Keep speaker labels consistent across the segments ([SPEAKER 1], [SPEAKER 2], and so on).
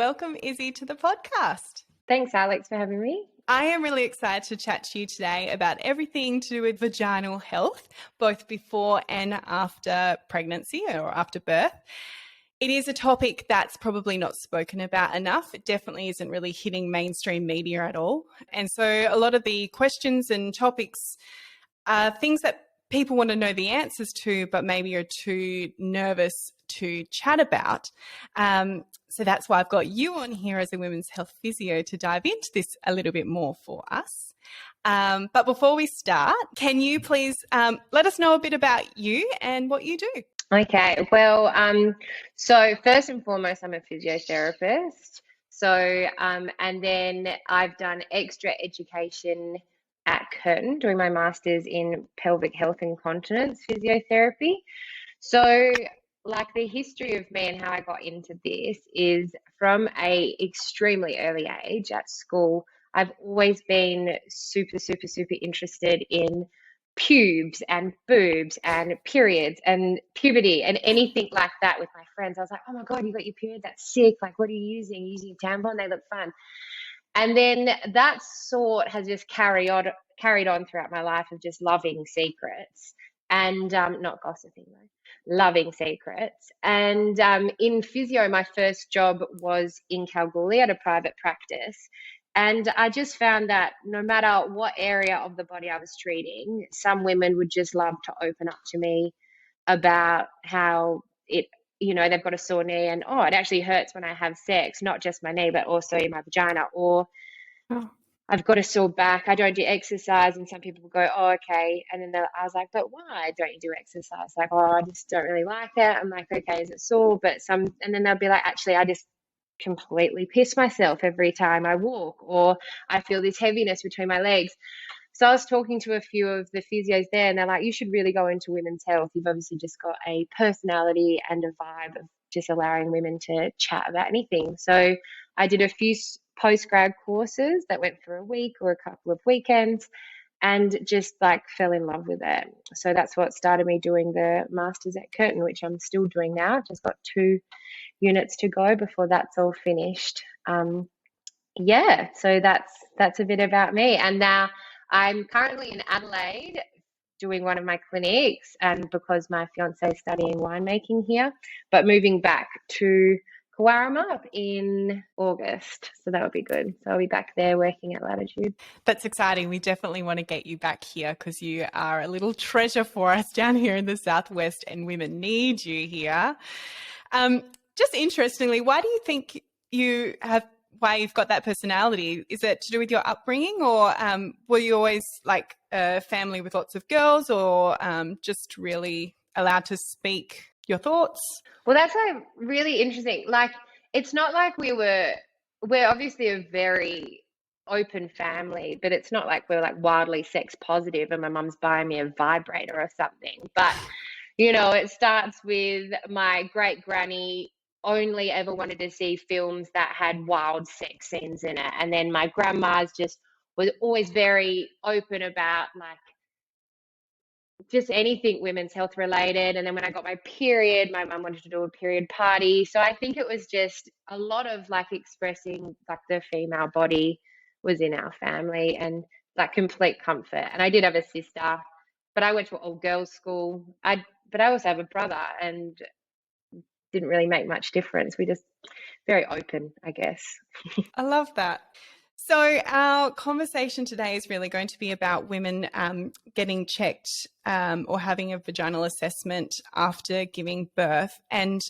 [SPEAKER 1] welcome Izzy to the podcast.
[SPEAKER 2] Thanks, Alex, for having me.
[SPEAKER 1] I am really excited to chat to you today about everything to do with vaginal health, both before and after pregnancy or after birth. It is a topic that's probably not spoken about enough. It definitely isn't really hitting mainstream media at all. And so a lot of the questions and topics are things that people want to know the answers to, but maybe are too nervous to chat about. So that's why I've got you on here as a women's health physio to dive into this a little bit more for us. But before we start, can you please let us know a bit about you and what you do?
[SPEAKER 2] Okay, well, so first and foremost, I'm a physiotherapist. So, and then I've done extra education at Curtin, doing my master's in pelvic health and continence physiotherapy. So, like the history of me and how I got into this is from a extremely early age at school. I've always been super interested in pubes and boobs and periods and puberty and anything like that with my friends. I was like, oh my God, you got your period? That's sick. Like, what are you using? Using a tampon? They look fun. And then that sort has just carried on throughout my life of just loving secrets and not gossiping though, loving secrets. And in physio, my first job was in Kalgoorlie at a private practice. And I just found that no matter what area of the body I was treating, some women would just love to open up to me about how it, they've got a sore knee and, it actually hurts when I have sex, not just my knee, but also in my vagina. Or I've got a sore back, I don't do exercise. And some people will go, oh, okay. And then I was like, but why don't you do exercise? Like, I just don't really like it. I'm like, okay, is it sore? And then they'll be like, actually, I just completely piss myself every time I walk, or I feel this heaviness between my legs. So I was talking to a few of the physios there, and they're like, you should really go into women's health. You've obviously just got a personality and a vibe of just allowing women to chat about anything. So I did a few post-grad courses that went for a week or a couple of weekends and just fell in love with it. So that's what started me doing the master's at Curtin, which I'm still doing now. I've just got 2 units to go before that's all finished. So that's a bit about me. And now I'm currently in Adelaide doing one of my clinics, and because my fiance is studying winemaking here, but moving back to Kawarama in August. So that would be good. So I'll be back there working at Latitude.
[SPEAKER 1] That's exciting. We definitely want to get you back here because you are a little treasure for us down here in the Southwest, and women need you here. Just interestingly, why do you think why you've got that personality? Is it to do with your upbringing, or were you always like a family with lots of girls, or just really allowed to speak your thoughts?
[SPEAKER 2] Well, that's really interesting. It's not like we're obviously a very open family, but it's not like we're wildly sex positive and my mum's buying me a vibrator or something. But, it starts with my great granny only ever wanted to see films that had wild sex scenes in it. And then my grandma's just was always very open about just anything women's health related. And then when I got my period, my mum wanted to do a period party. So I think it was just a lot of expressing the female body was in our family, and complete comfort. And I did have a sister, but I went to an all girls school. But I also have a brother, and didn't really make much difference. We just very open, I guess.
[SPEAKER 1] I love that. So our conversation today is really going to be about women getting checked or having a vaginal assessment after giving birth. And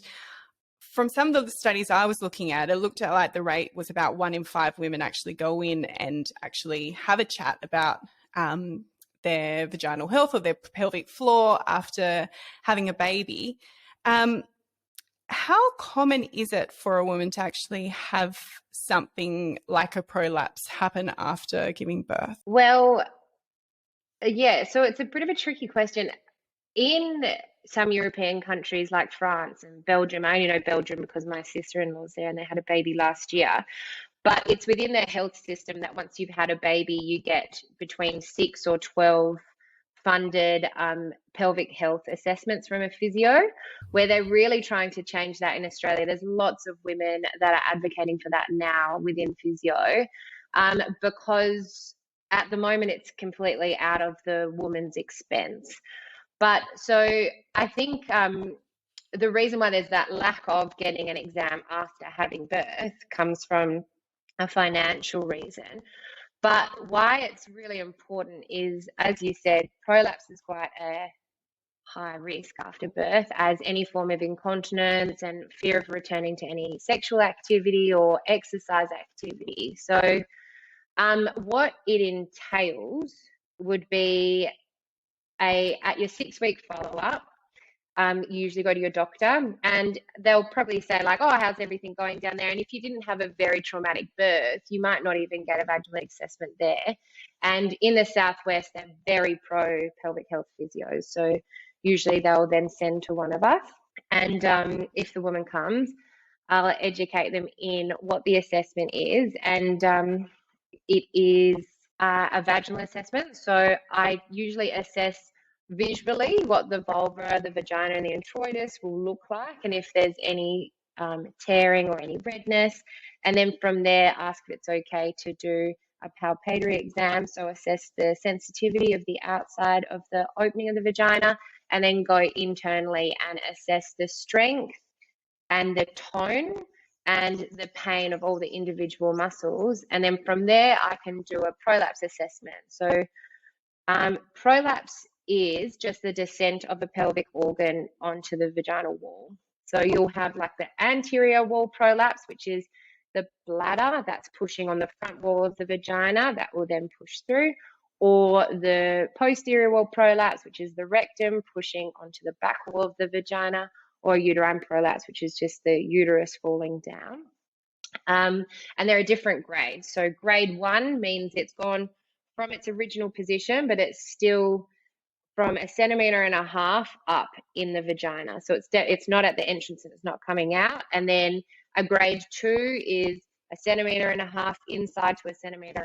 [SPEAKER 1] from some of the studies I was looking at, it looked at the rate was about 1 in 5 women actually go in and actually have a chat about their vaginal health or their pelvic floor after having a baby. How common is it for a woman to actually have something like a prolapse happen after giving birth?
[SPEAKER 2] Well, yeah, so it's a bit of a tricky question. In some European countries like France and Belgium, I only know Belgium because my sister-in-law's there and they had a baby last year, but it's within their health system that once you've had a baby, you get between 6 or 12 funded pelvic health assessments from a physio, where they're really trying to change that in Australia. There's lots of women that are advocating for that now within physio, because at the moment it's completely out of the woman's expense. But so I think the reason why there's that lack of getting an exam after having birth comes from a financial reason. But why it's really important is, as you said, prolapse is quite a high risk after birth, as any form of incontinence and fear of returning to any sexual activity or exercise activity. So what it entails would be at your 6-week follow-up, you usually go to your doctor and they'll probably say like, oh, how's everything going down there? And if you didn't have a very traumatic birth, you might not even get a vaginal assessment there. And in the Southwest, they're very pro pelvic health physios. So usually they'll then send to one of us. And if the woman comes, I'll educate them in what the assessment is. And it is a vaginal assessment. So I usually assess visually what the vulva, the vagina, and the introitus will look like, and if there's any tearing or any redness. And then from there, ask if it's okay to do a palpatory exam, so assess the sensitivity of the outside of the opening of the vagina, and then go internally and assess the strength and the tone and the pain of all the individual muscles. And then from there, I can do a prolapse assessment. So prolapse is just the descent of a pelvic organ onto the vaginal wall. So you'll have like the anterior wall prolapse, which is the bladder that's pushing on the front wall of the vagina that will then push through, or the posterior wall prolapse, which is the rectum pushing onto the back wall of the vagina, or uterine prolapse, which is just the uterus falling down. And there are different grades. So grade 1 means it's gone from its original position, but it's still from 1.5 centimeters up in the vagina. So it's not at the entrance and it's not coming out. And then a grade 2 is 1.5 centimeters inside to 1.5 centimeters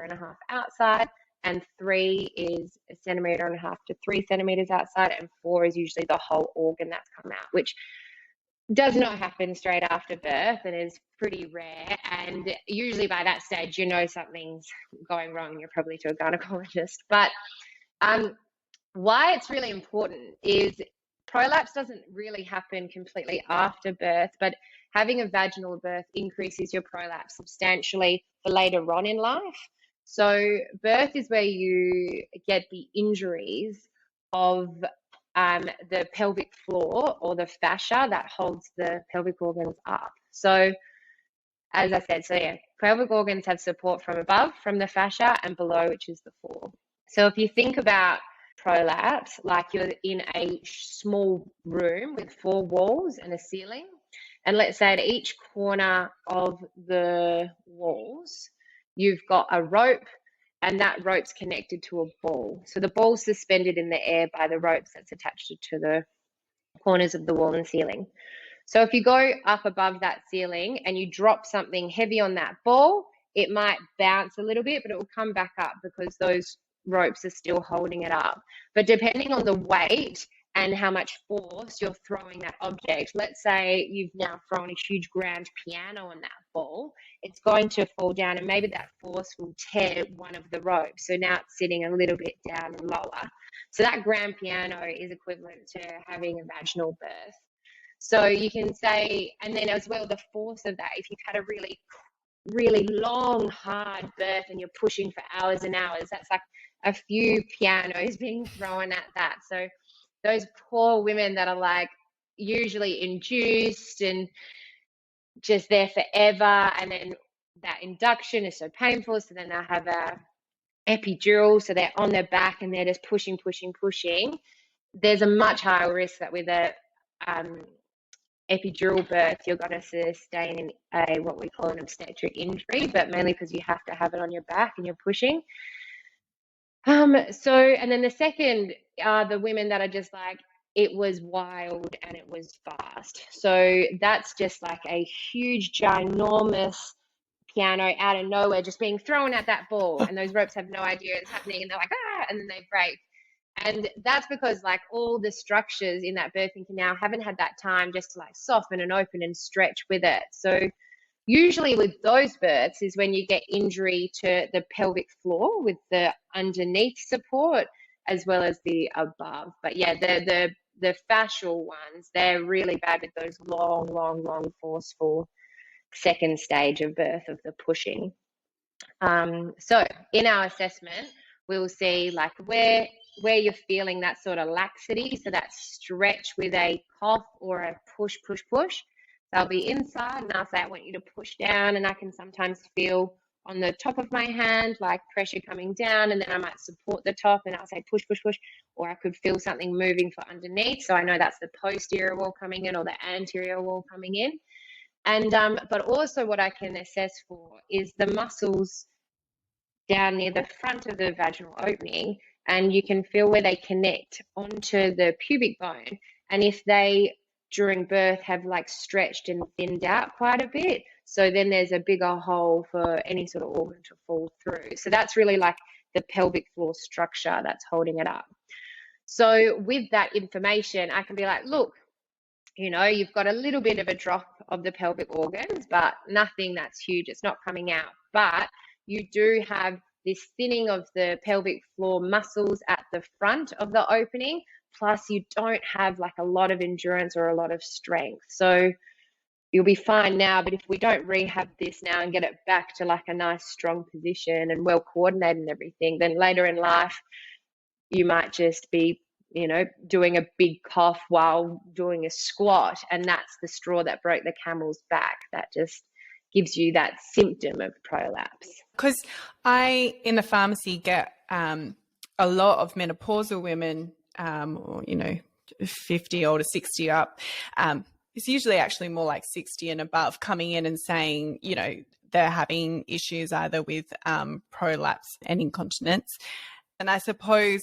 [SPEAKER 2] outside. And 3 is 1.5 centimeters to 3 centimeters outside. And 4 is usually the whole organ that's come out, which does not happen straight after birth and is pretty rare. And usually by that stage, you know something's going wrong and you're probably to a gynecologist. But why it's really important is prolapse doesn't really happen completely after birth, but having a vaginal birth increases your prolapse substantially for later on in life. So birth is where you get the injuries of the pelvic floor or the fascia that holds the pelvic organs up. So as I said, so yeah, pelvic organs have support from above, from the fascia, and below, which is the floor. So if you think about prolapse, like you're in a small room with 4 walls and a ceiling, and let's say at each corner of the walls, you've got a rope, and that rope's connected to a ball. So the ball's suspended in the air by the ropes that's attached to the corners of the wall and ceiling. So if you go up above that ceiling and you drop something heavy on that ball, it might bounce a little bit, but it will come back up because those ropes are still holding it up. But depending on the weight and how much force you're throwing that object, let's say you've now thrown a huge grand piano on that ball, it's going to fall down and maybe that force will tear one of the ropes. So now it's sitting a little bit down and lower. So that grand piano is equivalent to having a vaginal birth. So you can say, and then as well, the force of that, if you've had a really, really long, hard birth and you're pushing for hours and hours, that's like a few pianos being thrown at that. So those poor women that are like usually induced and just there forever, and then that induction is so painful, so then they'll have a epidural, so they're on their back and they're just pushing. There's a much higher risk that with a epidural birth, you're going to sustain a what we call an obstetric injury, but mainly because you have to have it on your back and you're pushing. So, and then the second are the women that are just like, it was wild and it was fast. So that's just like a huge, ginormous piano out of nowhere just being thrown at that ball, and those ropes have no idea it's happening, and they're like, ah, and then they break. And that's because like all the structures in that birthing canal haven't had that time just to like soften and open and stretch with it. So usually with those births is when you get injury to the pelvic floor with the underneath support as well as the above. But yeah, the fascial ones, they're really bad with those long, forceful second stage of birth of the pushing. So in our assessment, we'll see like where you're feeling that sort of laxity, so that stretch with a cough or a push. They'll be inside and I'll say, I want you to push down, and I can sometimes feel on the top of my hand like pressure coming down, and then I might support the top and I'll say push, or I could feel something moving for underneath. So I know that's the posterior wall coming in or the anterior wall coming in. And but also what I can assess for is the muscles down near the front of the vaginal opening, and you can feel where they connect onto the pubic bone. And if they during birth have like stretched and thinned out quite a bit, so then there's a bigger hole for any sort of organ to fall through. So that's really like the pelvic floor structure that's holding it up. So with that information, I can be like, look, you've got a little bit of a drop of the pelvic organs, but nothing that's huge. It's not coming out. But you do have this thinning of the pelvic floor muscles at the front of the opening, plus you don't have like a lot of endurance or a lot of strength. So you'll be fine now, but if we don't rehab this now and get it back to like a nice strong position and well coordinated and everything, then later in life you might just be doing a big cough while doing a squat, and that's the straw that broke the camel's back. That just gives you that symptom of prolapse.
[SPEAKER 1] Because I, in the pharmacy, get a lot of menopausal women, or 50 or to 60 up. It's usually actually more like 60 and above, coming in and saying, they're having issues either with prolapse and incontinence. And I suppose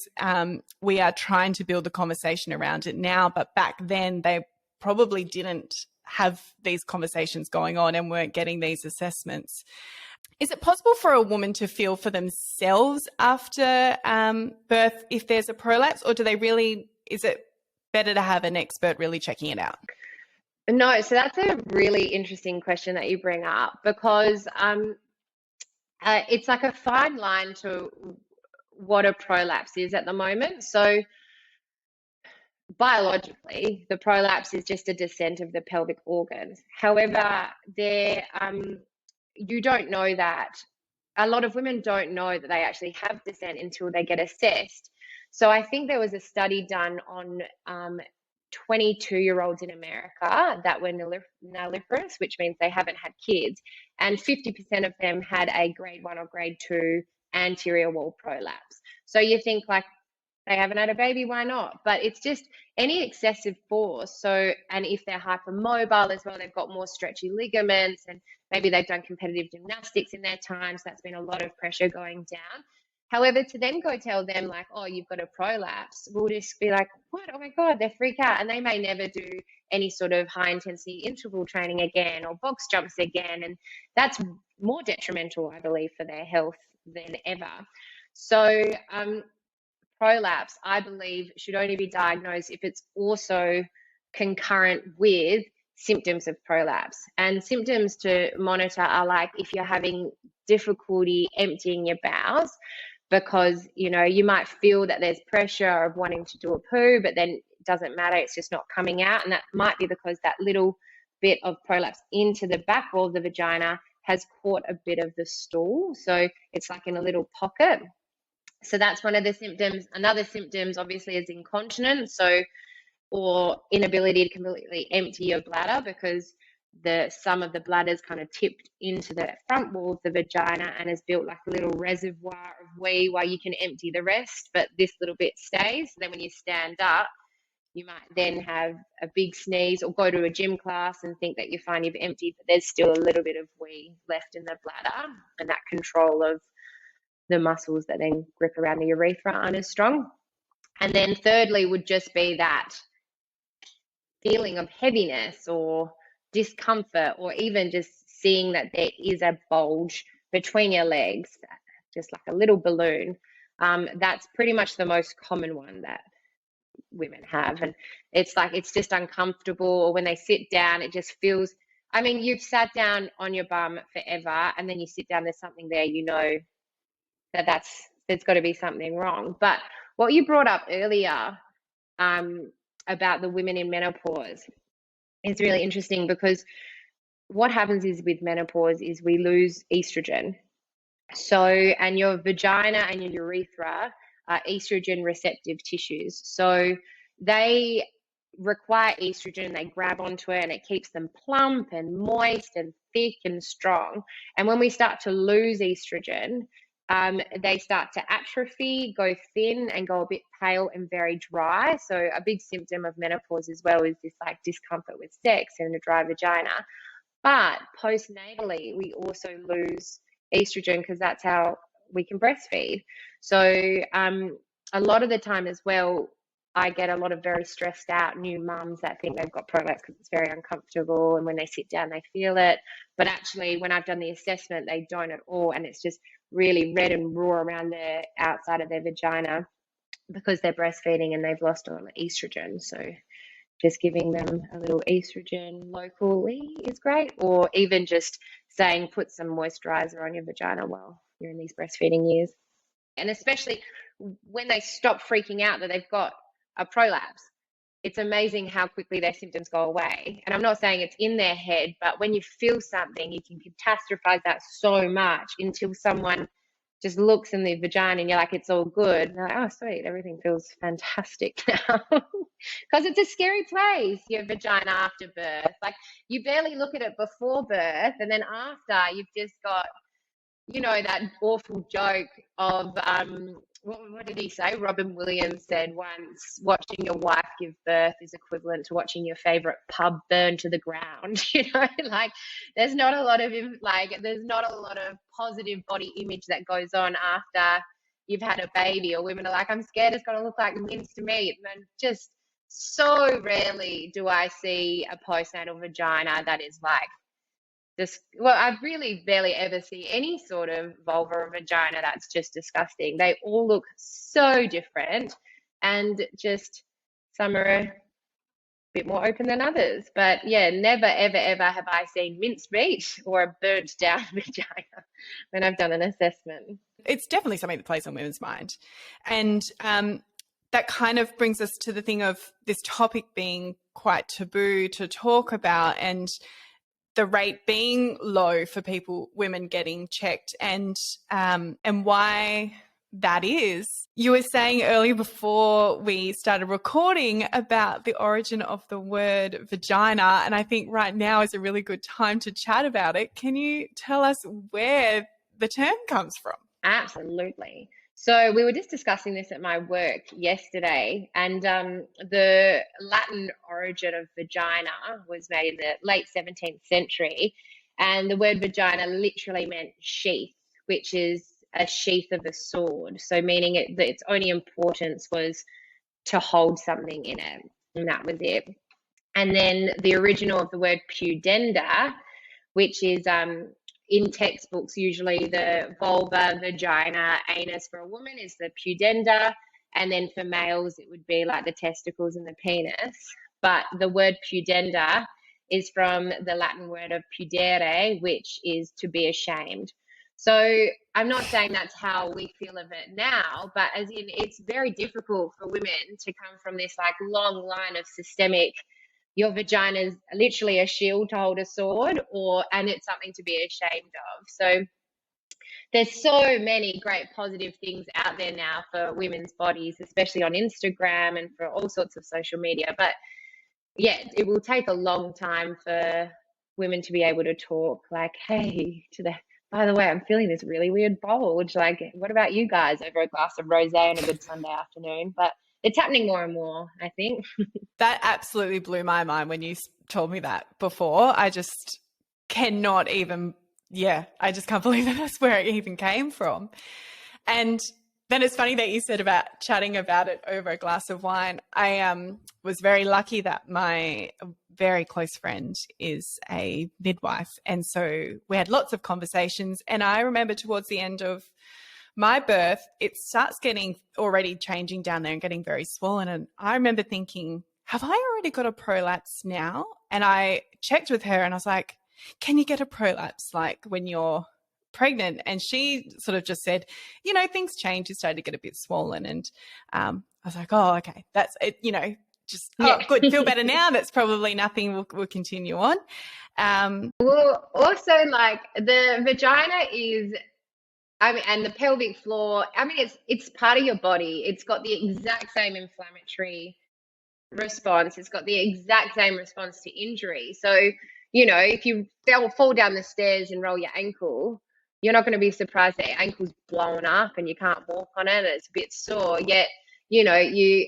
[SPEAKER 1] we are trying to build a conversation around it now, but back then they probably didn't have these conversations going on and weren't getting these assessments. Is it possible for a woman to feel for themselves after birth if there's a prolapse, or is it better to have an expert really checking it out?
[SPEAKER 2] No, so that's a really interesting question that you bring up, because it's like a fine line to what a prolapse is at the moment. So biologically, the prolapse is just a descent of the pelvic organs. However, you don't know that. A lot of women don't know that they actually have descent until they get assessed. So I think there was a study done on 22-year-olds in America that were nulliparous, which means they haven't had kids, and 50% of them had a grade 1 or grade 2 anterior wall prolapse. So you think like, they haven't had a baby, why not? But it's just any excessive force. So, and if they're hypermobile as well, they've got more stretchy ligaments, and maybe they've done competitive gymnastics in their time, so that's been a lot of pressure going down. However, to then go tell them like, oh, you've got a prolapse, we'll just be like, what? Oh my God, they freak out. And they may never do any sort of high intensity interval training again or box jumps again. And that's more detrimental, I believe, for their health than ever. So prolapse, I believe, should only be diagnosed if it's also concurrent with symptoms of prolapse. And symptoms to monitor are like if you're having difficulty emptying your bowels, because you might feel that there's pressure of wanting to do a poo, but then it doesn't matter, it's just not coming out. And that might be because that little bit of prolapse into the back wall of the vagina has caught a bit of the stool, so it's like in a little pocket. So that's one of the symptoms. Another symptoms obviously is incontinence, or inability to completely empty your bladder, because some of the bladder's kind of tipped into the front wall of the vagina and has built like a little reservoir of wee while you can empty the rest, but this little bit stays. So then when you stand up, you might then have a big sneeze or go to a gym class and think that you find you've emptied, but there's still a little bit of wee left in the bladder, and that control of the muscles that then grip around the urethra aren't as strong. And then thirdly would just be that feeling of heaviness or discomfort, or even just seeing that there is a bulge between your legs, just like a little balloon. That's pretty much the most common one that women have. And it's like, it's just uncomfortable, or when they sit down, it just feels, I mean, you've sat down on your bum forever and then you sit down, there's something there, you know there's got to be something wrong. But what you brought up earlier about the women in menopause is really interesting, because what happens is with menopause is we lose estrogen. So, and your vagina and your urethra are estrogen receptive tissues. So they require estrogen, they grab onto it, and it keeps them plump and moist and thick and strong. And when we start to lose estrogen, they start to atrophy, go thin, and go a bit pale and very dry. So a big symptom of menopause as well is this like discomfort with sex and a dry vagina. But postnatally, we also lose estrogen because that's how we can breastfeed. So a lot of the time as well, I get a lot of very stressed out new mums that think they've got prolapse because it's very uncomfortable, and when they sit down they feel it, but actually when I've done the assessment they don't at all, and it's just really red and raw around the outside of their vagina because they're breastfeeding and they've lost all the estrogen. So just giving them a little estrogen locally is great, or even just saying put some moisturizer on your vagina while you're in these breastfeeding years. And especially when they stop freaking out that they've got a prolapse, it's amazing how quickly their symptoms go away. And I'm not saying it's in their head, but when you feel something, you can catastrophize that so much until someone just looks in the vagina and you're like, it's all good. And they're like, oh, sweet, everything feels fantastic now. Because it's a scary place, your vagina after birth. Like, you barely look at it before birth, and then after, you've just got, you know, that awful joke of, what did he say? Robin Williams said once, watching your wife give birth is equivalent to watching your favorite pub burn to the ground. You know, like there's not a lot of positive body image that goes on after you've had a baby, or women are like, I'm scared it's going to look like minced meat. And then just so rarely do I see a postnatal vagina that is like, well, I really barely ever see any sort of vulva or vagina that's just disgusting. They all look so different, and just some are a bit more open than others. But yeah, never, ever, ever have I seen minced meat or a burnt down vagina when I've done an assessment.
[SPEAKER 1] It's definitely something that plays on women's mind. And that kind of brings us to the thing of this topic being quite taboo to talk about, and the rate being low for women getting checked, and why that is. You were saying earlier before we started recording about the origin of the word vagina, and I think right now is a really good time to chat about it. Can you tell us where the term comes from?
[SPEAKER 2] Absolutely. So we were just discussing this at my work yesterday, and the Latin origin of vagina was made in the late 17th century, and the word vagina literally meant sheath, which is a sheath of a sword. So meaning that its only importance was to hold something in it, and that was it. And then the original of the word pudenda, which is in textbooks, usually the vulva, vagina, anus for a woman is the pudenda, and then for males it would be like the testicles and the penis. But the word pudenda is from the Latin word of pudere, which is to be ashamed. So I'm not saying that's how we feel of it now, but as in, it's very difficult for women to come from this like long line of systemic, your vagina is literally a shield to hold a sword, and it's something to be ashamed of. So there's so many great positive things out there now for women's bodies, especially on Instagram and for all sorts of social media. But yeah, it will take a long time for women to be able to talk like, hey, by the way, I'm feeling this really weird bulge. Like, what about you guys over a glass of rosé on a good Sunday afternoon? But it's happening more and more, I think.
[SPEAKER 1] That absolutely blew my mind when you told me that before. I just cannot even, I just can't believe that that's where it even came from. And then it's funny that you said about chatting about it over a glass of wine. I was very lucky that my very close friend is a midwife. And so we had lots of conversations. And I remember towards the end of my birth, it starts getting already changing down there and getting very swollen. And I remember thinking, have I already got a prolapse now? And I checked with her and I was like, can you get a prolapse like when you're pregnant? And she sort of just said, things change. You started to get a bit swollen. And I was like, oh, okay, that's it, just, oh, good, feel better now. That's probably nothing. We'll continue on.
[SPEAKER 2] Well, also like the vagina is, and the pelvic floor, it's part of your body. It's got the exact same inflammatory response. It's got the exact same response to injury. So, if you fall down the stairs and roll your ankle, you're not going to be surprised that your ankle's blown up and you can't walk on it and it's a bit sore. Yet, you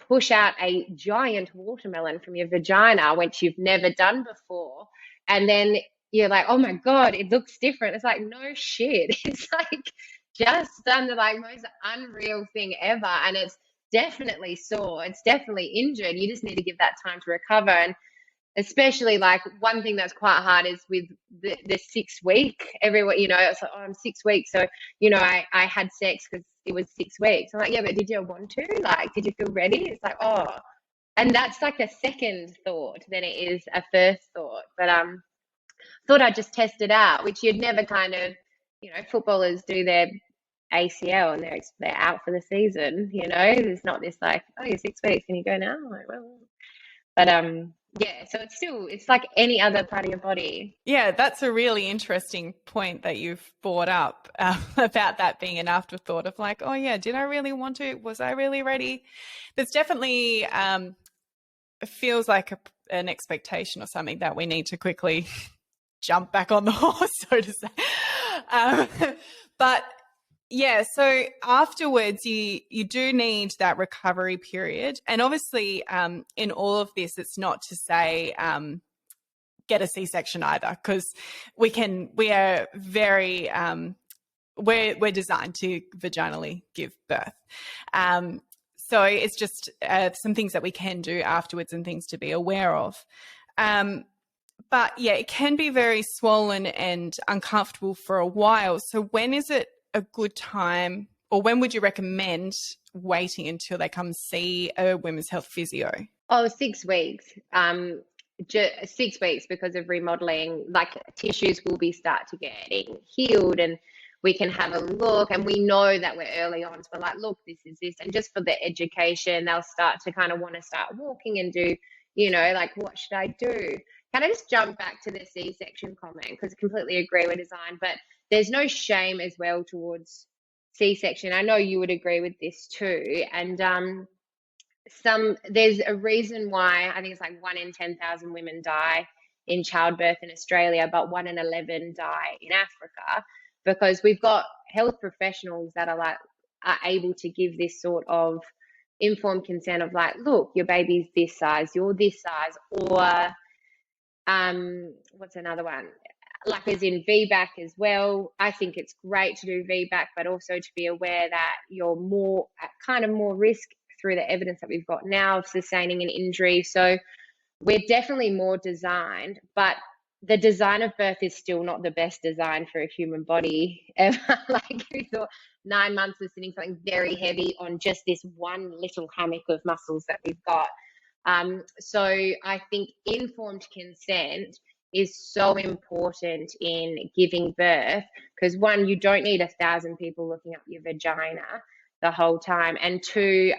[SPEAKER 2] push out a giant watermelon from your vagina, which you've never done before, and then you're like, oh my God, it looks different. It's like, no shit. It's like just done the most unreal thing ever. And it's definitely sore. It's definitely injured. You just need to give that time to recover. And especially one thing that's quite hard is with the 6 week, everyone, it's like, oh, I'm 6 weeks. So, I had sex because it was 6 weeks. I'm like, yeah, but did you want to? Did you feel ready? It's like, oh, and that's like a second thought than it is a first thought. But thought I'd just test it out, which you'd never kind of, footballers do their ACL and they're out for the season, there's not this like, oh, you're 6 weeks, can you go now? I'm like, well, but yeah, so it's like any other part of your body.
[SPEAKER 1] Yeah, that's a really interesting point that you've brought up about that being an afterthought of like, oh yeah, did I really want to? Was I really ready? There's definitely, it feels like an expectation or something that we need to quickly jump back on the horse, so to say. But yeah, so afterwards you do need that recovery period. And obviously in all of this, it's not to say get a C-section either, because we're designed to vaginally give birth. So it's just some things that we can do afterwards and things to be aware of. But yeah, it can be very swollen and uncomfortable for a while. So when is it a good time, or when would you recommend waiting until they come see a women's health physio?
[SPEAKER 2] Oh, 6 weeks. 6 weeks, because of remodeling, tissues will be start to getting healed, and we can have a look, and we know that we're early on. So we're like, look, this is this. And just for the education, they'll start to kind of want to start walking and do, what should I do? Can I just jump back to the C-section comment? Because I completely agree with design, but there's no shame as well towards C-section. I know you would agree with this too. And there's a reason why I think it's like 1 in 10,000 women die in childbirth in Australia, but 1 in 11 die in Africa, because we've got health professionals that are able to give this sort of informed consent of look, your baby's this size, you're this size, or what's another one? As in VBAC as well. I think it's great to do VBAC, but also to be aware that you're more at more risk through the evidence that we've got now of sustaining an injury. So we're definitely more designed, but the design of birth is still not the best design for a human body ever. We thought 9 months of sitting something very heavy on just this one little hammock of muscles that we've got. So I think informed consent is so important in giving birth, because 1, you don't need 1,000 people looking up your vagina the whole time, and 2,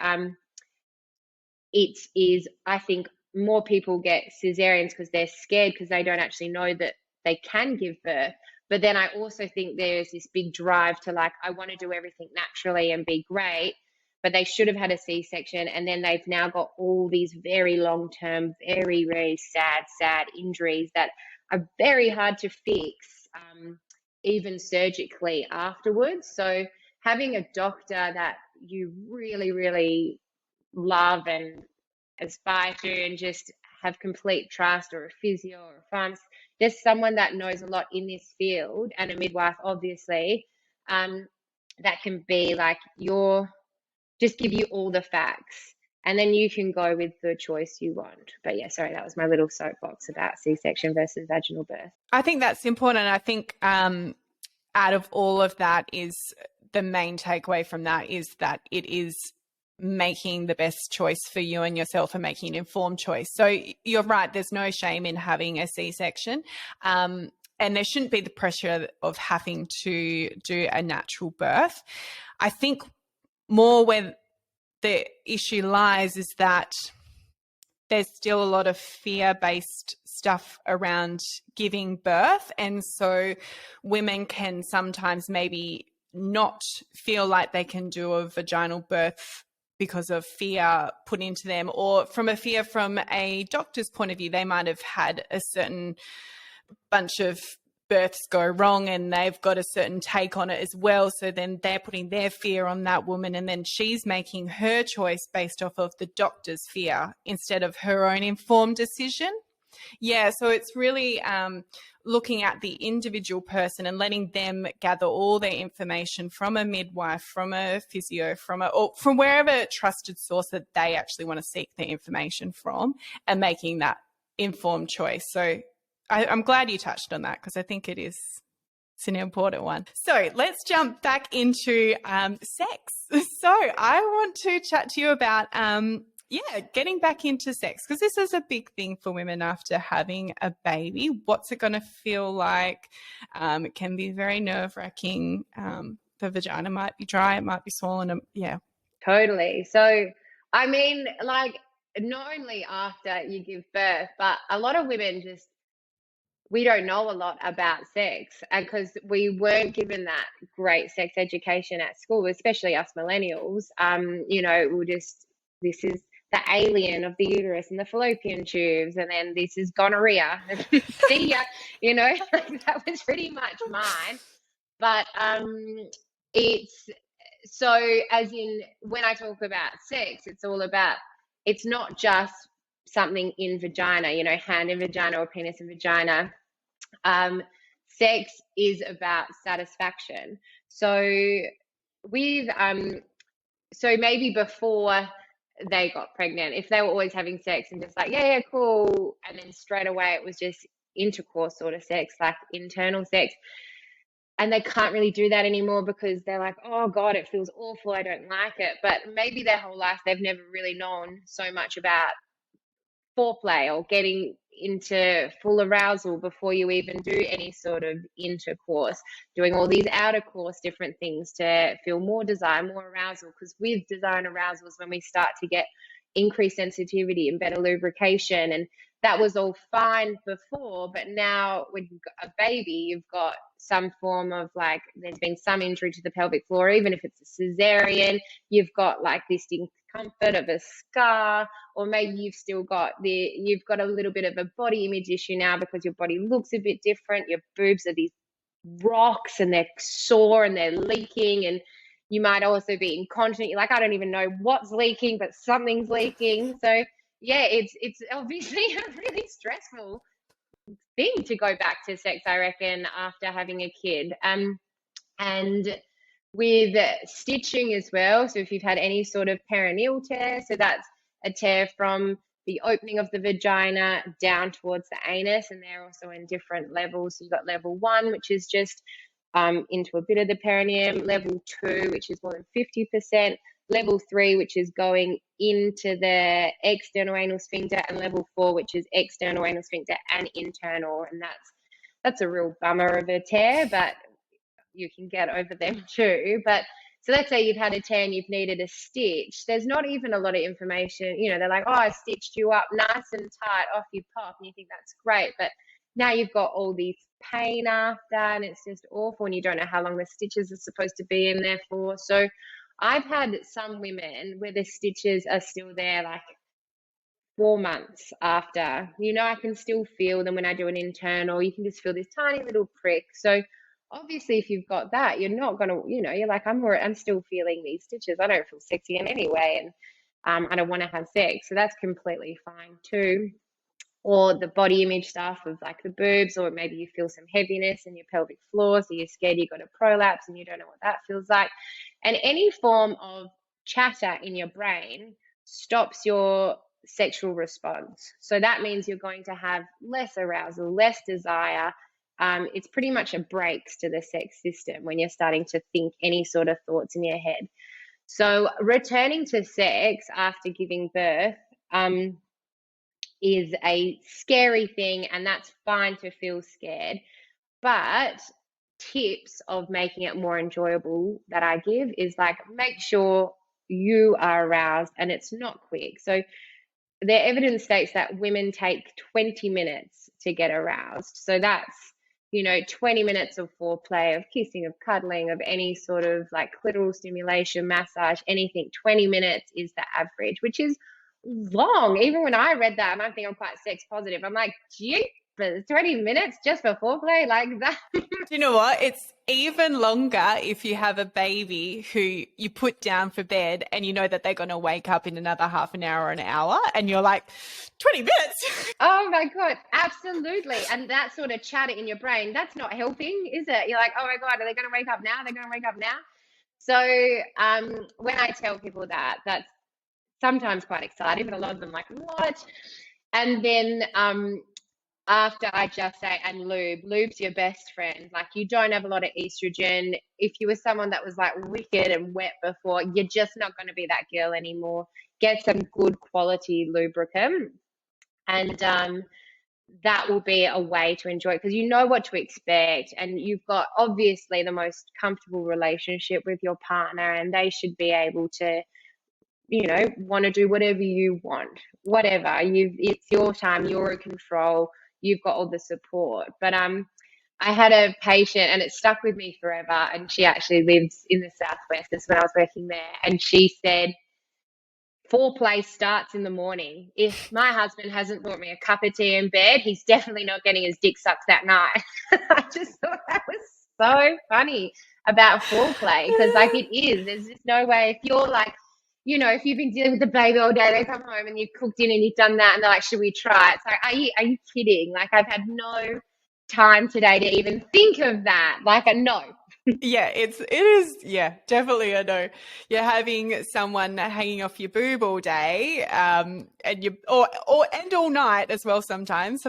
[SPEAKER 2] it is, I think, more people get cesareans because they're scared, because they don't actually know that they can give birth. But then I also think there's this big drive to I want to do everything naturally and be great, but they should have had a C-section, and then they've now got all these very long-term, very, very sad injuries that are very hard to fix, even surgically afterwards. So having a doctor that you really, really love and aspire to and just have complete trust, or a physio or a pharmacist, just someone that knows a lot in this field, and a midwife, obviously, that can be just give you all the facts, and then you can go with the choice you want. But yeah, sorry, that was my little soapbox about C-section versus vaginal birth.
[SPEAKER 1] I think that's important. I think out of all of that is the main takeaway from that is that it is making the best choice for you and yourself and making an informed choice. So you're right, there's no shame in having a C-section. And there shouldn't be the pressure of having to do a natural birth. I think more where the issue lies is that there's still a lot of fear-based stuff around giving birth. And so women can sometimes maybe not feel like they can do a vaginal birth because of fear put into them, or from a fear from a doctor's point of view. They might have had a certain bunch of births go wrong and they've got a certain take on it as well. So then they're putting their fear on that woman, and then she's making her choice based off of the doctor's fear instead of her own informed decision. Yeah, so it's really looking at the individual person and letting them gather all their information from a midwife, from a physio, or from wherever trusted source that they actually want to seek the information from, and making that informed choice. So I'm glad you touched on that, because I think it's an important one. So let's jump back into sex. So I want to chat to you about getting back into sex, because this is a big thing for women after having a baby. What's it going to feel like? It can be very nerve-wracking. The vagina might be dry, it might be swollen. Yeah.
[SPEAKER 2] Totally. So, I mean, like, not only after you give birth, but a lot of women we don't know a lot about sex, and because we weren't given that great sex education at school, especially us millennials. This is the alien of the uterus and the fallopian tubes, and then this is gonorrhea. See ya, like that was pretty much mine. But it's so, as in, when I talk about sex, it's not just something in vagina, hand in vagina or penis in vagina. Sex is about satisfaction. So so maybe before they got pregnant, if they were always having sex and just like, yeah, cool, and then straight away it was just intercourse sort of sex, like internal sex, and they can't really do that anymore because they're like, oh God, it feels awful, I don't like it. But maybe their whole life they've never really known so much about foreplay or getting into full arousal before you even do any sort of intercourse, doing all these outer course different things to feel more desire, more arousal. Because with desire and arousal is when we start to get increased sensitivity and better lubrication, and that was all fine before, but now when you've got a baby, you've got some form of, like, there's been some injury to the pelvic floor, even if it's a cesarean, you've got like this discomfort of a scar, or maybe you've got a little bit of a body image issue now because your body looks a bit different. Your boobs are these rocks and they're sore and they're leaking, and you might also be incontinent. You're like, I don't even know what's leaking, but something's leaking. So yeah, it's obviously a really stressful thing to go back to sex, I reckon, after having a kid. And with stitching as well. So if you've had any sort of perineal tear, so that's a tear from the opening of the vagina down towards the anus, and they're also in different levels. So you've got level 1, which is just into a bit of the perineum, level 2, which is more than 50%, level 3, which is going into the external anal sphincter, and level 4, which is external anal sphincter and internal. And that's a real bummer of a tear, but you can get over them too. But so let's say you've had a tear and you've needed a stitch. There's not even a lot of information. They're like, oh, I stitched you up nice and tight, off you pop, and you think that's great. But now you've got all these pain after, and it's just awful, and you don't know how long the stitches are supposed to be in there for. So I've had some women where the stitches are still there like 4 months after. I can still feel them when I do an internal. You can just feel this tiny little prick. So obviously, if you've got that, you're not going to, you're like, I'm still feeling these stitches. I don't feel sexy in any way, and I don't want to have sex. So that's completely fine too. Or the body image stuff of like the boobs, or maybe you feel some heaviness in your pelvic floor, so you're scared you've got a prolapse and you don't know what that feels like. And any form of chatter in your brain stops your sexual response. So that means you're going to have less arousal, less desire, it's pretty much a brakes to the sex system when you're starting to think any sort of thoughts in your head. So returning to sex after giving birth is a scary thing, and that's fine to feel scared. But tips of making it more enjoyable that I give is like, make sure you are aroused and it's not quick. So the evidence states that women take 20 minutes to get aroused. So that's, 20 minutes of foreplay, of kissing, of cuddling, of any sort of like clitoral stimulation, massage, anything. 20 minutes is the average, which is long. Even when I read that, and I think I'm quite sex positive, I'm like, gee, but 20 minutes just for foreplay like that.
[SPEAKER 1] Do you know what? It's even longer if you have a baby who you put down for bed and you know that they're going to wake up in another half an hour or an hour, and you're like, 20 minutes.
[SPEAKER 2] Oh my God, absolutely. And that sort of chatter in your brain, that's not helping, is it? You're like, oh my God, are they going to wake up now? They're going to wake up now. So when I tell people that, that's sometimes quite exciting, but a lot of them like, what? And then after I just say, and lube's your best friend. Like, you don't have a lot of estrogen. If you were someone that was like wicked and wet before, you're just not going to be that girl anymore. Get some good quality lubricant, and that will be a way to enjoy it, because you know what to expect, and you've got obviously the most comfortable relationship with your partner, and they should be able to want to do whatever you want, whatever. It's your time, you're in control, you've got all the support. But I had a patient, and it stuck with me forever, and she actually lives in the Southwest. That's when I was working there, and she said, foreplay starts in the morning. If my husband hasn't bought me a cup of tea in bed, he's definitely not getting his dick sucked that night. I just thought that was so funny about foreplay, because like, it is, there's just no way. If you're like, if you've been dealing with the baby all day, they come home and you've cooked in and you've done that, and they're like, should we try it? It's like, are you kidding? Like, I've had no time today to even think of that. Like, a no.
[SPEAKER 1] Yeah, it is. Yeah, definitely a no. You're having someone hanging off your boob all day, and and all night as well. Sometimes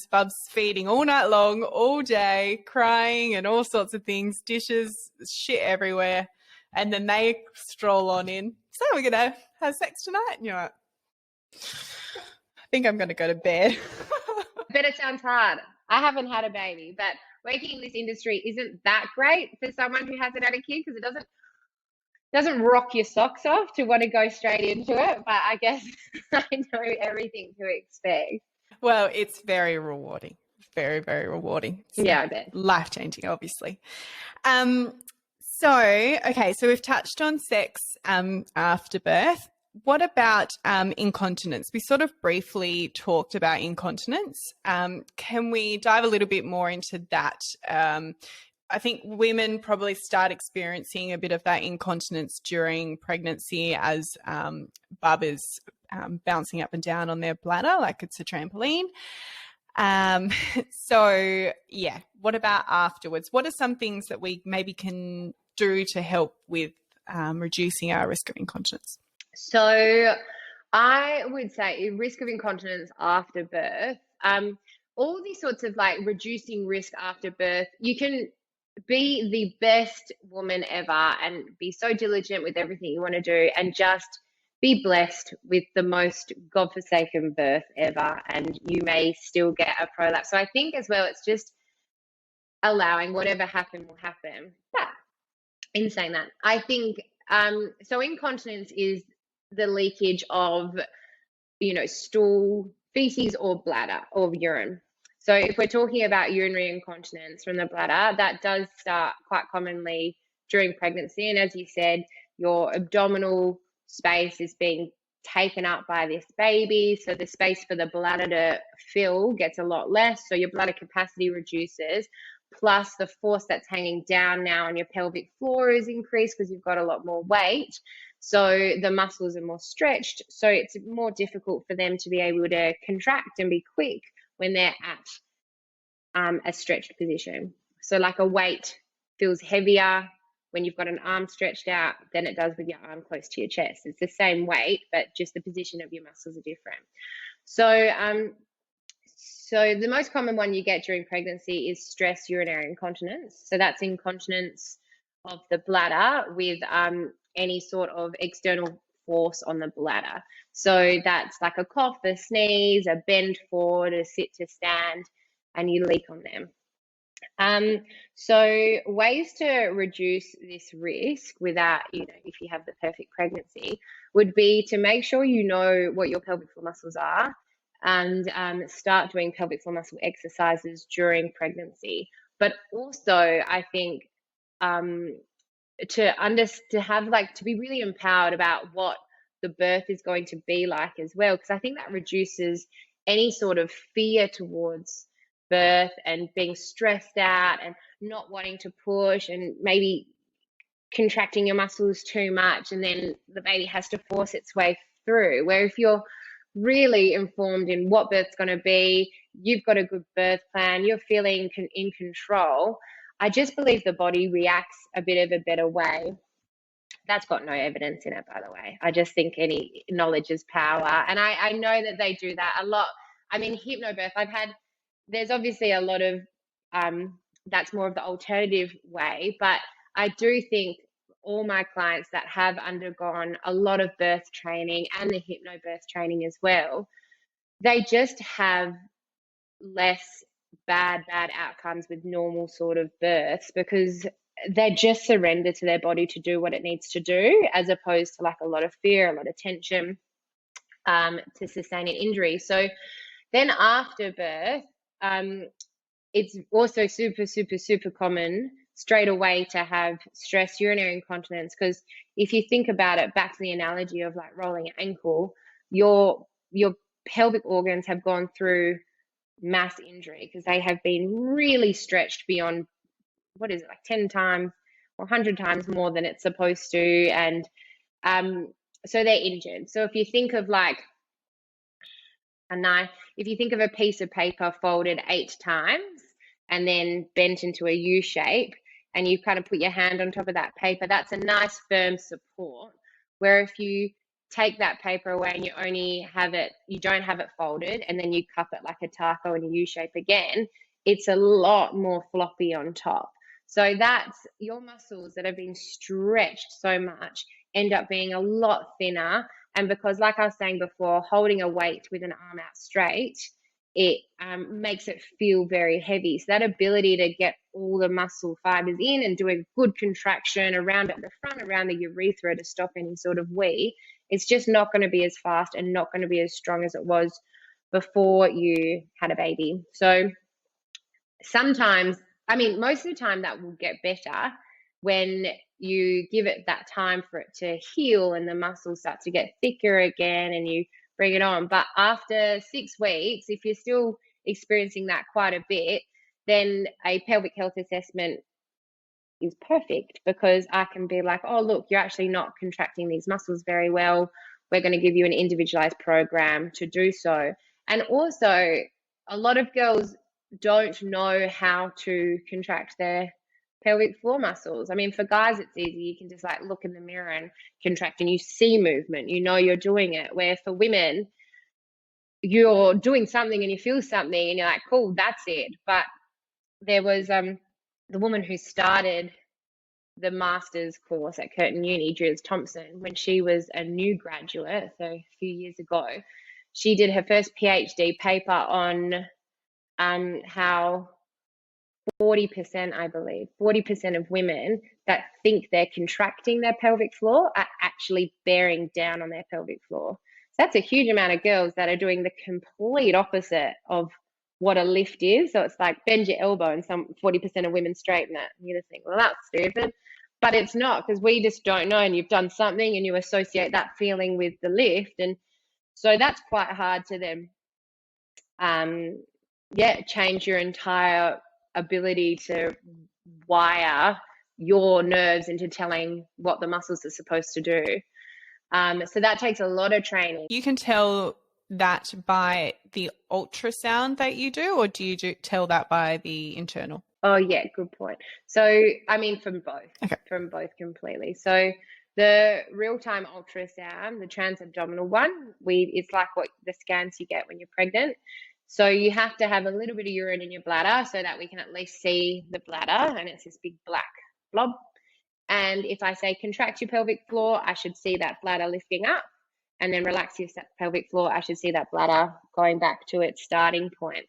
[SPEAKER 1] Bub's feeding all night long, all day, crying and all sorts of things, dishes, shit everywhere, and then they stroll on in. So we're gonna have sex tonight, and you're like, I think I'm gonna go to bed.
[SPEAKER 2] But it sounds hard. I haven't had a baby, but working in this industry isn't that great for someone who hasn't had a kid, because it doesn't rock your socks off to want to go straight into it. But I guess I know everything to expect.
[SPEAKER 1] Well, it's very rewarding. Very, very rewarding.
[SPEAKER 2] Yeah, I bet.
[SPEAKER 1] Life-changing, obviously. So we've touched on sex after birth. What about incontinence? We sort of briefly talked about incontinence. Can we dive a little bit more into that? I think women probably start experiencing a bit of that incontinence during pregnancy as bub is bouncing up and down on their bladder like it's a trampoline. So, yeah, what about afterwards? What are some things that we maybe can do to help with reducing our risk of incontinence?
[SPEAKER 2] So I would say risk of incontinence after birth, all these sorts of like reducing risk after birth, you can be the best woman ever and be so diligent with everything you want to do, and just be blessed with the most godforsaken birth ever, and you may still get a prolapse. So I think as well, it's just allowing whatever happen will happen. But in saying that, I think so incontinence is the leakage of stool, feces, or bladder, or urine. So if we're talking about urinary incontinence from the bladder, that does start quite commonly during pregnancy. And as you said, your abdominal space is being taken up by this baby, so the space for the bladder to fill gets a lot less, so your bladder capacity reduces, plus the force that's hanging down now on your pelvic floor is increased because you've got a lot more weight, so the muscles are more stretched, so it's more difficult for them to be able to contract and be quick when they're at a stretched position. So like a weight feels heavier when you've got an arm stretched out than it does with your arm close to your chest. It's the same weight, but just the position of your muscles are different. So So the most common one you get during pregnancy is stress urinary incontinence. So that's incontinence of the bladder with any sort of external force on the bladder. So that's like a cough, a sneeze, a bend forward, a sit to stand, and you leak on them. So ways to reduce this risk without, if you have the perfect pregnancy, would be to make sure you know what your pelvic floor muscles are and start doing pelvic floor muscle exercises during pregnancy. But also, I think to be really empowered about what the birth is going to be like as well, because I think that reduces any sort of fear towards birth and being stressed out and not wanting to push and maybe contracting your muscles too much, and then the baby has to force its way through. Where if you're really informed in what birth's going to be, you've got a good birth plan, you're feeling in control, I just believe the body reacts a bit of a better way. That's got no evidence in it, by the way. I just think any knowledge is power. And I know that they do that a lot. I mean, hypnobirth, there's obviously a lot of, that's more of the alternative way, but I do think all my clients that have undergone a lot of birth training and the hypnobirth training as well, they just have less bad outcomes with normal sort of births because they just surrender to their body to do what it needs to do, as opposed to like a lot of fear, a lot of tension to sustain an injury. So then after birth, it's also super common straight away to have stress urinary incontinence, because if you think about it, back to the analogy of like rolling an ankle, your pelvic organs have gone through mass injury because they have been really stretched beyond, what is it, like 10 times or 100 times more than it's supposed to, and so they're injured. So if you think of like a knife, if you think of a piece of paper folded 8 times and then bent into a U shape, and you kind of put your hand on top of that paper, that's a nice firm support. Where if you take that paper away and you don't have it folded, and then you cup it like a taco in a U shape again, it's a lot more floppy on top. So that's your muscles that have been stretched so much end up being a lot thinner. And because, like I was saying before, holding a weight with an arm out straight, it makes it feel very heavy. So that ability to get all the muscle fibers in and do a good contraction around at the front, around the urethra to stop any sort of wee, it's just not going to be as fast and not going to be as strong as it was before you had a baby. So sometimes, I mean, most of the time that will get better when you give it that time for it to heal and the muscles start to get thicker again and you bring it on. But after 6 weeks, if you're still experiencing that quite a bit, then a pelvic health assessment is perfect, because I can be like, oh, look, you're actually not contracting these muscles very well. We're going to give you an individualized program to do so. And also, a lot of girls don't know how to contract their pelvic floor muscles. I mean, for guys, it's easy. You can just like look in the mirror and contract, and you see movement, you know you're doing it. Where for women, you're doing something and you feel something and you're like, cool, that's it. But there was the woman who started the master's course at Curtin Uni, Jules Thompson, when she was a new graduate, so a few years ago, she did her first PhD paper on how 40%, I believe, 40% of women that think they're contracting their pelvic floor are actually bearing down on their pelvic floor. So that's a huge amount of girls that are doing the complete opposite of what a lift is. So it's like bend your elbow and some 40% of women straighten it. And you just think, well, that's stupid. But it's not, because we just don't know, and you've done something and you associate that feeling with the lift. And so that's quite hard to then change your entire ability to wire your nerves into telling what the muscles are supposed to do. So that takes a lot of training.
[SPEAKER 1] You can tell that by the ultrasound that you do, or do you tell that by the internal?
[SPEAKER 2] Oh, yeah, good point. So, I mean, from both.
[SPEAKER 1] Okay.
[SPEAKER 2] From both completely. So the real-time ultrasound, the transabdominal one, it's like what the scans you get when you're pregnant. So you have to have a little bit of urine in your bladder so that we can at least see the bladder, and it's this big black blob. And if I say contract your pelvic floor, I should see that bladder lifting up, and then relax your pelvic floor, I should see that bladder going back to its starting point.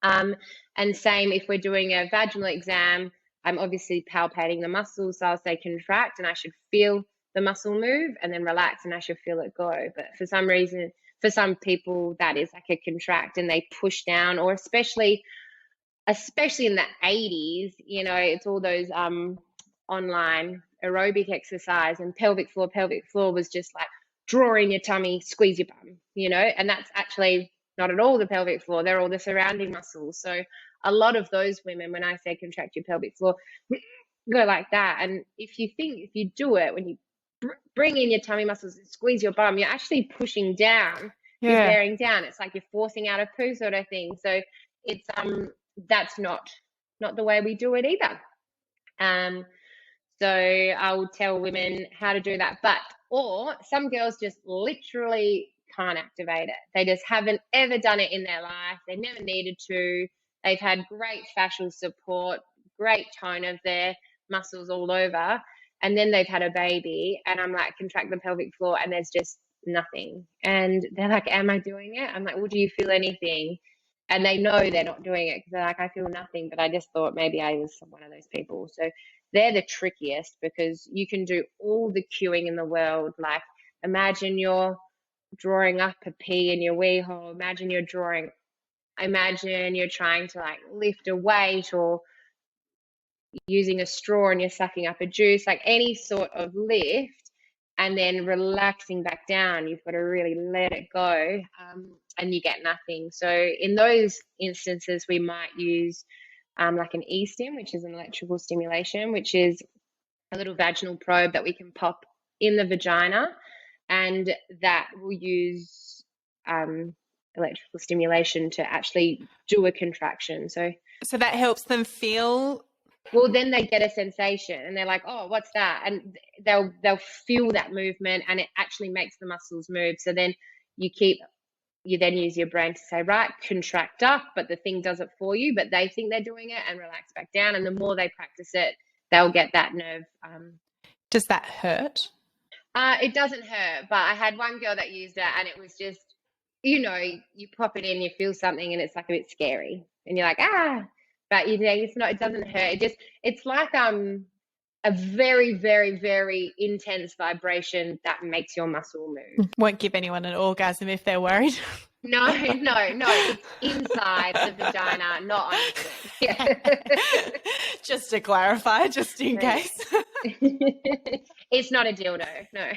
[SPEAKER 2] And same if we're doing a vaginal exam, I'm obviously palpating the muscles, so I'll say contract and I should feel the muscle move, and then relax and I should feel it go. But for some reason, for some people, that is like a contract and they push down, or especially in the 80s, you know, it's all those online aerobic exercise, and pelvic floor was just like draw in your tummy, squeeze your bum, you know, and that's actually not at all the pelvic floor. They're all the surrounding muscles. So a lot of those women, when I say contract your pelvic floor, go like that. And if you do it, when you bring in your tummy muscles and squeeze your bum, you're actually pushing down, you're bearing down. It's like you're forcing out a poo sort of thing. So it's that's not the way we do it either. So I will tell women how to do that. Or some girls just literally can't activate it. They just haven't ever done it in their life. They never needed to. They've had great fascial support, great tone of their muscles all over, and then they've had a baby, and I'm like, contract the pelvic floor, and there's just nothing. And they're like, am I doing it? I'm like, well, do you feel anything? And they know they're not doing it because they're like, I feel nothing, but I just thought maybe I was one of those people. So they're the trickiest, because you can do all the cueing in the world. Like, imagine you're drawing up a pee in your wee hole. Imagine you're trying to like lift a weight, or using a straw and you're sucking up a juice, like any sort of lift, and then relaxing back down. You've got to really let it go, and you get nothing. So in those instances, we might use like an e-stim, which is an electrical stimulation, which is a little vaginal probe that we can pop in the vagina, and that will use electrical stimulation to actually do a contraction. So
[SPEAKER 1] that helps them feel.
[SPEAKER 2] Well, then they get a sensation and they're like, oh, what's that? And they'll feel that movement, and it actually makes the muscles move. So then you then use your brain to say, right, contract up, but the thing does it for you, but they think they're doing it, and relax back down. And the more they practice it, they'll get that nerve.
[SPEAKER 1] Does that hurt?
[SPEAKER 2] It doesn't hurt, but I had one girl that used it, and it was just, you know, you pop it in, you feel something, and it's like a bit scary, and you're like, but you know, it's not. It doesn't hurt. It's like a very, very, very intense vibration that makes your muscle move.
[SPEAKER 1] Won't give anyone an orgasm if they're worried.
[SPEAKER 2] No, it's inside the vagina, not on it.
[SPEAKER 1] Just to clarify, just in case.
[SPEAKER 2] It's not a dildo, no.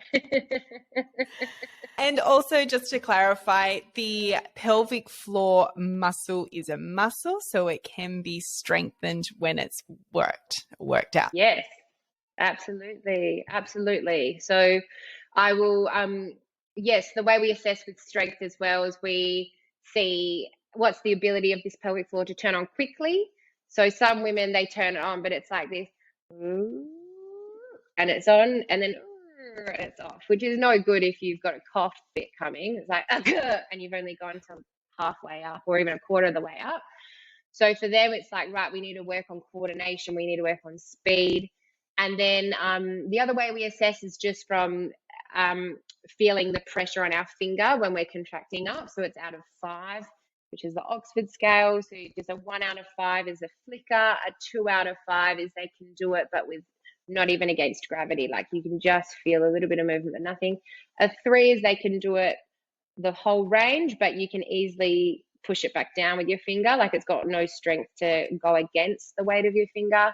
[SPEAKER 1] And also, just to clarify, the pelvic floor muscle is a muscle, so it can be strengthened when it's worked out.
[SPEAKER 2] Yes, absolutely. So I will, yes, the way we assess with strength as well is we see what's the ability of this pelvic floor to turn on quickly. So some women, they turn it on, but it's like this, and it's on, and then it's off, which is no good if you've got a cough bit coming. It's like, and you've only gone to halfway up or even a quarter of the way up. So for them, it's like, right, we need to work on coordination. We need to work on speed. And then the other way we assess is just from feeling the pressure on our finger when we're contracting up. So it's out of 5, which is the Oxford scale. So just a 1 out of 5 is a flicker. A 2 out of 5 is they can do it, but with not even against gravity. Like you can just feel a little bit of movement, but nothing. A 3 is they can do it the whole range, but you can easily push it back down with your finger. Like it's got no strength to go against the weight of your finger.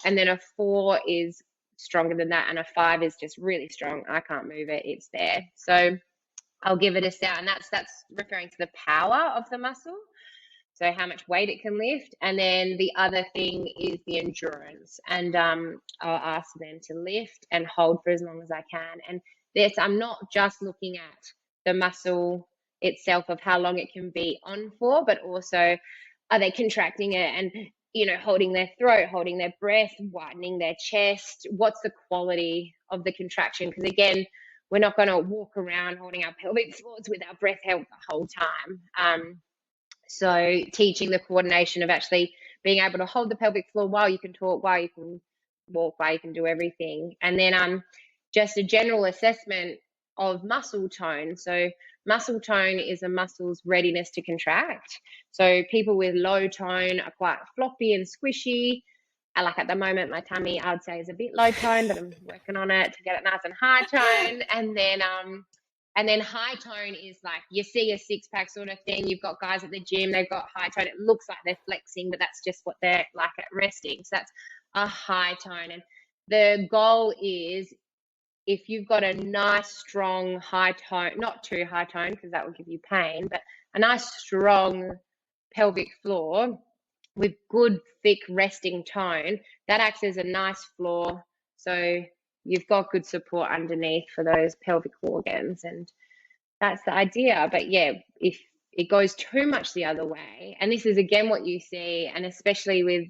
[SPEAKER 2] And then a 4 is stronger than that, and a 5 is just really strong. I can't move it, it's there. So I'll give it a sound, and that's referring to the power of the muscle, so how much weight it can lift. And then the other thing is the endurance, and I'll ask them to lift and hold for as long as I can. And this, I'm not just looking at the muscle itself of how long it can be on for, but also are they contracting it and, you know, holding their throat, holding their breath, widening their chest. What's the quality of the contraction? Because again, we're not going to walk around holding our pelvic floors with our breath held the whole time. So teaching the coordination of actually being able to hold the pelvic floor while you can talk, while you can walk, while you can do everything. And then just a general assessment of muscle tone. So muscle tone is a muscle's readiness to contract. So people with low tone are quite floppy and squishy. Like at the moment, my tummy, I would say, is a bit low tone, but I'm working on it to get it nice and high tone. And then high tone is like you see a six pack sort of thing. You've got guys at the gym, they've got high tone. It looks like they're flexing, but that's just what they're like at resting. So that's a high tone. And the goal is if you've got a nice, strong, high tone, not too high tone because that will give you pain, but a nice, strong pelvic floor with good, thick, resting tone, that acts as a nice floor. So you've got good support underneath for those pelvic organs. And that's the idea. But yeah, if it goes too much the other way, and this is again what you see, and especially with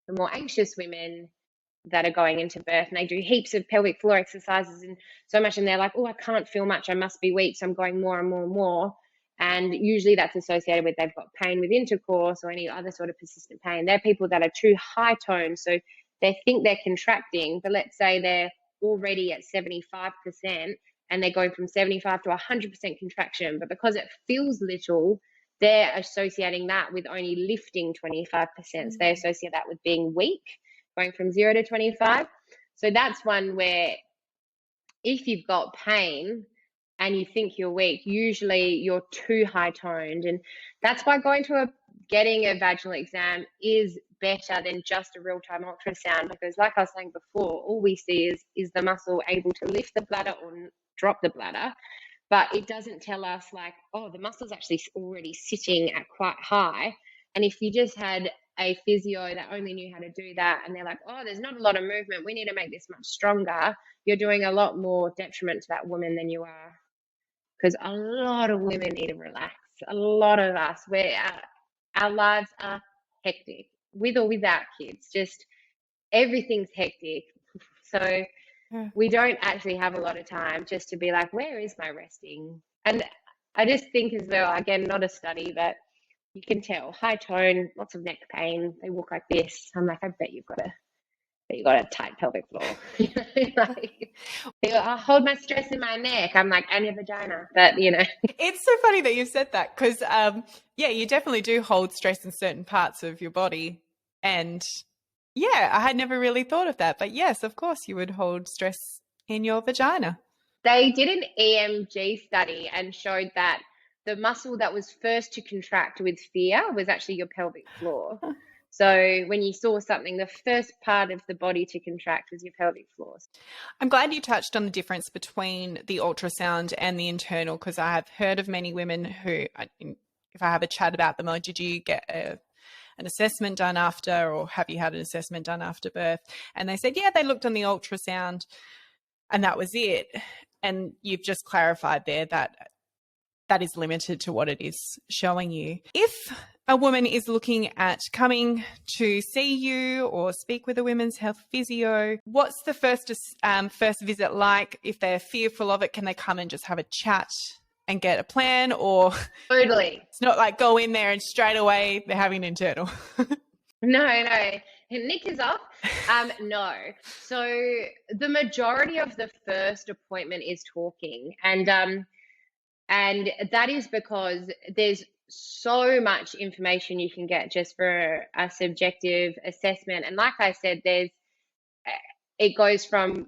[SPEAKER 2] the more anxious women that are going into birth, and they do heaps of pelvic floor exercises and so much, and they're like, oh, I can't feel much, I must be weak, so I'm going more and more and more. And usually that's associated with they've got pain with intercourse or any other sort of persistent pain. They're people that are too high tone, so they think they're contracting, but let's say they're already at 75% and they're going from 75 to 100% contraction, but because it feels little, they're associating that with only lifting 25%. So they associate that with being weak, going from 0 to 25. So that's one where if you've got pain and you think you're weak, usually you're too high toned. And that's why getting a vaginal exam is better than just a real-time ultrasound, because like I was saying before, all we see is the muscle able to lift the bladder or drop the bladder, but it doesn't tell us like, oh, the muscle's actually already sitting at quite high. And if you just had a physio that only knew how to do that and they're like, oh, there's not a lot of movement, we need to make this much stronger, you're doing a lot more detriment to that woman than you are. Because a lot of women need to relax. A lot of us, our lives are hectic, with or without kids, just everything's hectic. So we don't actually have a lot of time just to be like, where is my resting? And I just think as well, again, not a study, but you can tell high tone, lots of neck pain. They walk like this. I'm like, I bet you've got a tight pelvic floor. Like, I hold my stress in my neck. I'm like, and your vagina. But
[SPEAKER 1] it's so funny that you said that because yeah, you definitely do hold stress in certain parts of your body. And yeah, I had never really thought of that. But yes, of course you would hold stress in your vagina.
[SPEAKER 2] They did an EMG study and showed that the muscle that was first to contract with fear was actually your pelvic floor. So when you saw something, the first part of the body to contract was your pelvic floor.
[SPEAKER 1] I'm glad you touched on the difference between the ultrasound and the internal, because I have heard of many women who, if I have a chat about them, did you get an assessment done after, or have you had an assessment done after birth? And they said, yeah, they looked on the ultrasound and that was it. And you've just clarified there that that is limited to what it is showing you. If a woman is looking at coming to see you or speak with a women's health physio, what's the first visit like? If they're fearful of it, can they come and just have a chat and get a plan? Or
[SPEAKER 2] totally,
[SPEAKER 1] it's not like go in there and straight away they're having an internal?
[SPEAKER 2] No. Nick is off. No. So the majority of the first appointment is talking, and that is because there's so much information you can get just for a subjective assessment. And like I said, it goes from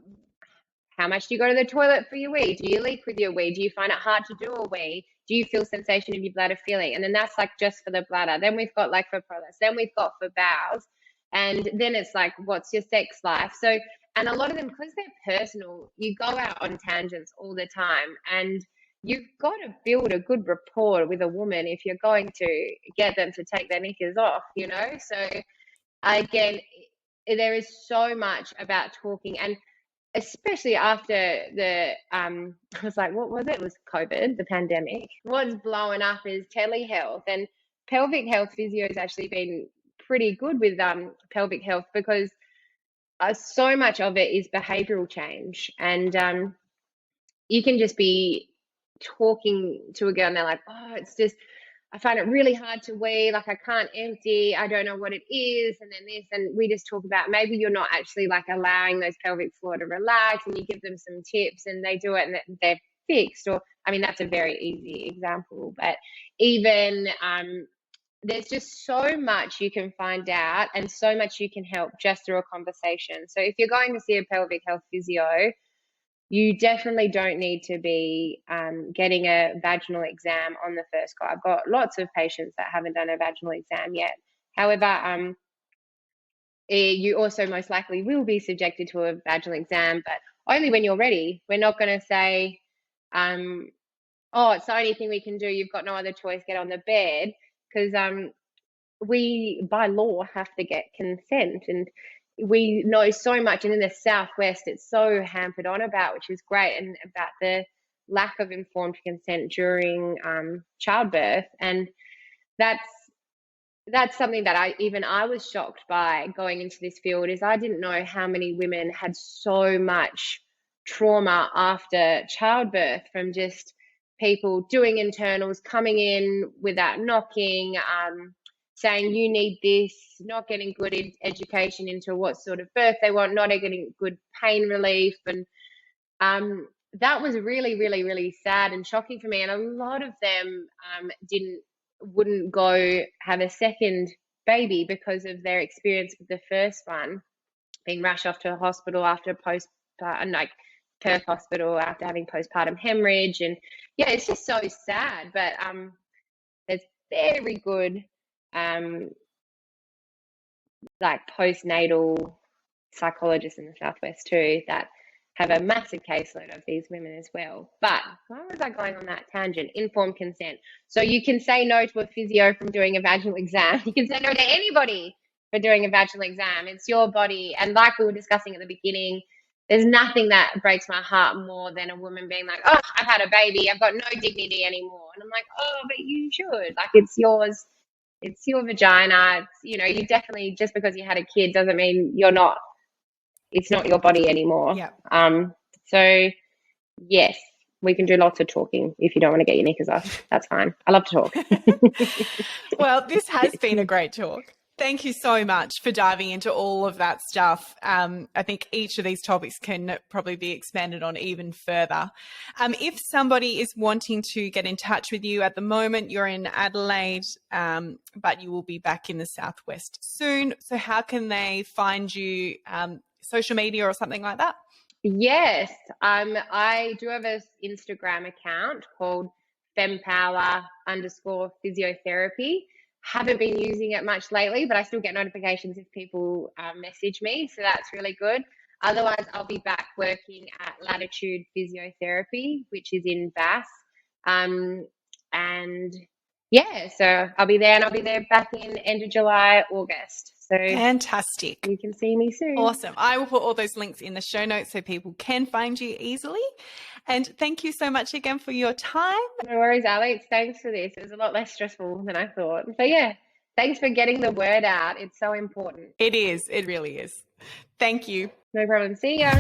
[SPEAKER 2] how much do you go to the toilet for your wee? Do you leak with your wee? Do you find it hard to do a wee? Do you feel sensation of your bladder feeling? And then that's like just for the bladder. Then we've got like for prolapse. Then we've got for bowels. And then it's like, what's your sex life? So, and a lot of them, because they're personal, you go out on tangents all the time. And you've got to build a good rapport with a woman if you're going to get them to take their knickers off, So again, there is so much about talking, and especially after I was like, what was it? It was COVID, the pandemic. What's blowing up is telehealth, and pelvic health physio has actually been pretty good with pelvic health, because so much of it is behavioral change, and you can just be talking to a girl and they're like, oh, it's just, I find it really hard to wee, like I can't empty, I don't know what it is, and then this, and we just talk about maybe you're not actually like allowing those pelvic floor to relax, and you give them some tips and they do it and they're fixed. Or, I mean, that's a very easy example, but even there's just so much you can find out and so much you can help just through a conversation. So if you're going to see a pelvic health physio, you definitely don't need to be getting a vaginal exam on the first go. I've got lots of patients that haven't done a vaginal exam yet. However, you also most likely will be subjected to a vaginal exam, but only when you're ready. We're not going to say, oh, it's the only thing we can do. You've got no other choice. Get on the bed. Because we, by law, have to get consent. And we know so much. And in the Southwest, it's so hampered on about, which is great, and about the lack of informed consent during childbirth. And that's something that I was shocked by going into this field, is I didn't know how many women had so much trauma after childbirth from just people doing internals, coming in without knocking, saying you need this, not getting good education into what sort of birth they want, not getting good pain relief. And that was really, really, really sad and shocking for me. And a lot of them wouldn't go have a second baby because of their experience with the first one, being rushed off to a hospital after postpartum, like Perth hospital, after having postpartum hemorrhage. And yeah, it's just so sad. But there's very good like postnatal psychologists in the Southwest too that have a massive caseload of these women as well. But why was I going on that tangent? Informed consent. So you can say no to a physio from doing a vaginal exam. You can say no to anybody for doing a vaginal exam. It's your body. And like we were discussing at the beginning, there's nothing that breaks my heart more than a woman being like, oh, I've had a baby, I've got no dignity anymore. And I'm like, oh, but you should. Like, it's yours. It's your vagina. It's, you definitely, just because you had a kid doesn't mean it's not your body anymore.
[SPEAKER 1] Yeah.
[SPEAKER 2] So yes, we can do lots of talking if you don't want to get your knickers off. That's fine. I love to talk.
[SPEAKER 1] Well, this has been a great talk. Thank you so much for diving into all of that stuff. I think each of these topics can probably be expanded on even further. If somebody is wanting to get in touch with you at the moment, you're in Adelaide, but you will be back in the Southwest soon. So how can they find you, social media or something like that?
[SPEAKER 2] Yes, I do have an Instagram account called fempower_physiotherapy. Haven't been using it much lately, but I still get notifications if people message me, so that's really good. Otherwise, I'll be back working at Latitude Physiotherapy, which is in Bass. And yeah, so I'll be there, and I'll be there back in end of July, August. So
[SPEAKER 1] fantastic.
[SPEAKER 2] You can see me soon.
[SPEAKER 1] Awesome. I will put all those links in the show notes so people can find you easily. And thank you so much again for your time.
[SPEAKER 2] No worries, Alex. Thanks for this. It was a lot less stressful than I thought. So yeah, thanks for getting the word out. It's so important.
[SPEAKER 1] It is. It really is. Thank you.
[SPEAKER 2] No problem. See ya.